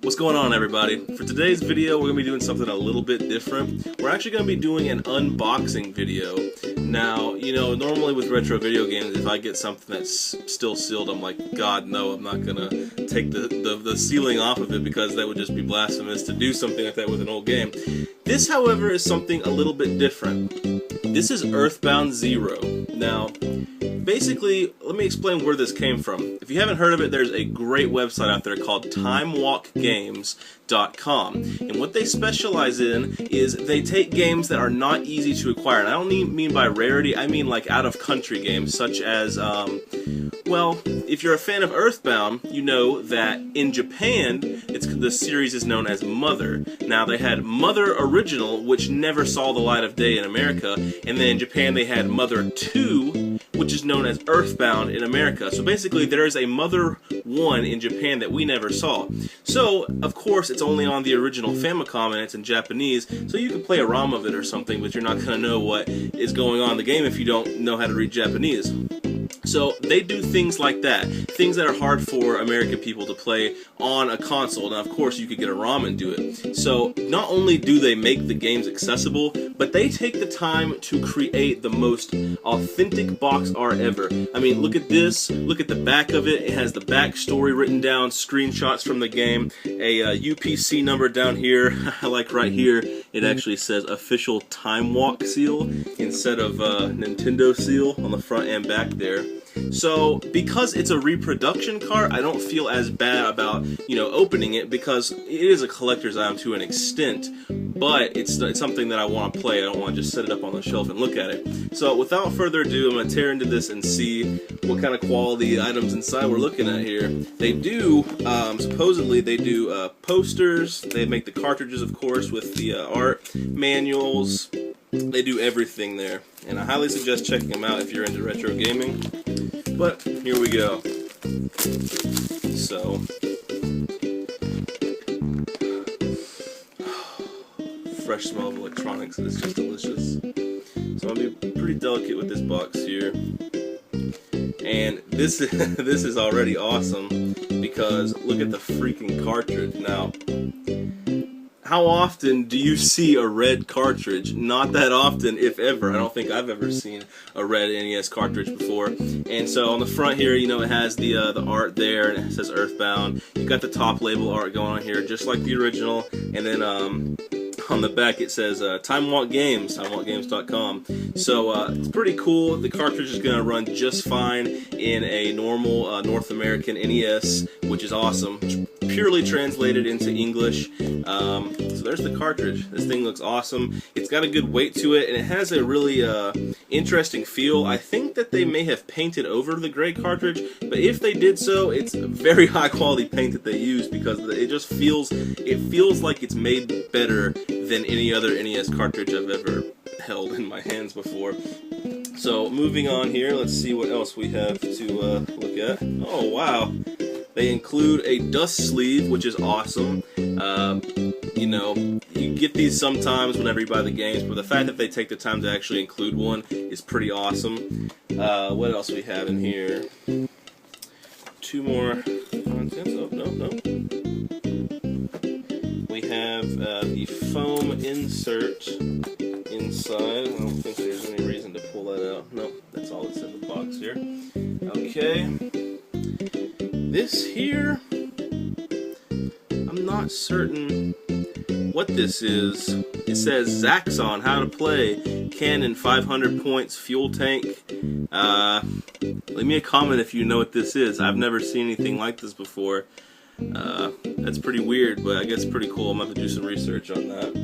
What's going on, everybody? For today's video, we're going to be doing something a little bit different. We're actually going to be doing an unboxing video. Now, normally with retro video games, if I get something that's still sealed, I'm like, God, no, I'm not going to take the sealing off of it because that would just be blasphemous to do something like that with an old game. This, however, is something a little bit different. This is Earthbound 0. Now, basically, let me explain where this came from. If you haven't heard of it, there's a great website out there called TimewalkGames.com. And what they specialize in is they take games that are not easy to acquire. And I don't mean by rarity, I mean like out-of-country games, such as, well, if you're a fan of Earthbound, you know that in Japan, the series is known as Mother. Now, they had Mother Original, which never saw the light of day in America, and then in Japan they had Mother 2, which is known as Earthbound in America. So basically, there is a Mother 1 in Japan that we never saw. So, of course, it's only on the original Famicom and it's in Japanese, so you can play a ROM of it or something, but you're not going to know what is going on in the game if you don't know how to read Japanese. So they do things like that, things that are hard for American people to play on a console. Now, of course, you could get a ROM and do it. So not only do they make the games accessible, but they take the time to create the most authentic box art ever. I mean, look at this. Look at the back of it. It has the backstory written down, screenshots from the game, a UPC number down here. I like right here, it actually says official Time Walk seal instead of Nintendo seal on the front and back there. So, because it's a reproduction cart, I don't feel as bad about, opening it because it is a collector's item to an extent, but it's something that I want to play. I don't want to just set it up on the shelf and look at it. So, without further ado, I'm going to tear into this and see what kind of quality items inside we're looking at here. They do, supposedly, they do posters. They make the cartridges, of course, with the art, manuals. They do everything there, and I highly suggest checking them out if you're into retro gaming. But here we go. So, fresh smell of electronics is just delicious. So I'm gonna be pretty delicate with this box here, and this is already awesome because look at the freaking cartridge now. How often do you see a red cartridge? Not that often, if ever. I don't think I've ever seen a red NES cartridge before. And so on the front here, it has the art there, and it says Earthbound. You've got the top label art going on here, just like the original. And then on the back it says Time Walk Games, TimewalkGames.com. So it's pretty cool. The cartridge is going to run just fine in a normal North American NES, which is awesome. It's purely translated into English. So there's the cartridge. This thing looks awesome. It's got a good weight to it, and it has a really interesting feel. I think that they may have painted over the gray cartridge, but if they did so, it's a very high quality paint that they use because it just feels like it's made better than any other NES cartridge I've ever held in my hands before. So moving on here, let's see what else we have to look at. Oh wow. They include a dust sleeve, which is awesome. You get these sometimes whenever you buy the games, but the fact that they take the time to actually include one is pretty awesome. What else we have in here? Two more contents. Oh, no. We have the foam insert inside. I don't think there's any reason to pull that out. Nope, that's all that's in the box here. Okay. This here, I'm not certain what this is. It says Zaxxon, how to play, cannon 500 points, fuel tank. Leave me a comment if you know what this is. I've never seen anything like this before. That's pretty weird, but I guess pretty cool. I'm going to have to do some research on that.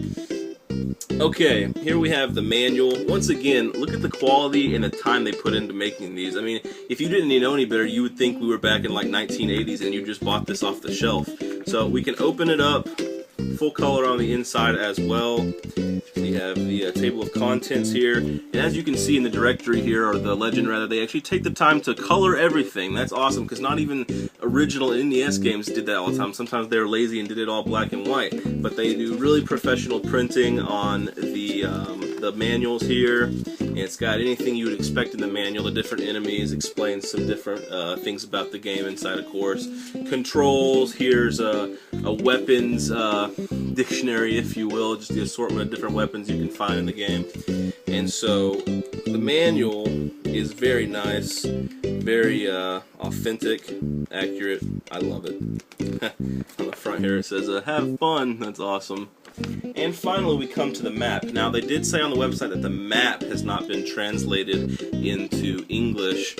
Okay, here we have the manual. Once again, look at the quality and the time they put into making these. I mean, if you didn't know any better, you would think we were back in like 1980s and you just bought this off the shelf. So we can open it up, full color on the inside as well. We have the table of contents here, and as you can see in the directory here, or the legend rather, they actually take the time to color everything. That's awesome, because not even original NES games did that all the time. Sometimes they were lazy and did it all black and white, but they do really professional printing on the manuals here, and it's got anything you would expect in the manual. The different enemies, explains some different things about the game inside, of course. Controls, here's a weapons dictionary, if you will, just the assortment of different weapons you can find in the game. And so the manual is very nice, very authentic, accurate. I love it. On the front here it says, have fun. That's awesome. And finally we come to the map. Now they did say on the website that the map has not been translated into English,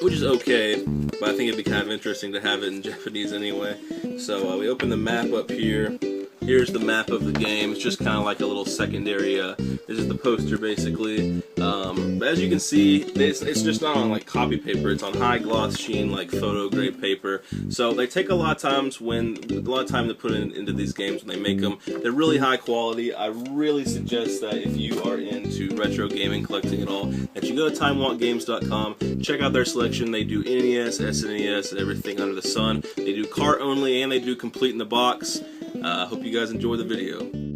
which is okay, but I think it'd be kind of interesting to have it in Japanese anyway. So we open the map up here. Here's the map of the game. It's just kind of like a little secondary, this is the poster basically. But as you can see, it's just not on like copy paper, it's on high gloss sheen, like photo grade paper. So they take a lot of time to put into these games when they make them. They're really high quality. I really suggest that if you are into retro gaming, collecting at all, that you go to TimeWalkGames.com, check out their selection. They do NES, SNES, everything under the sun. They do cart only and they do complete in the box. Hope you guys enjoy the video.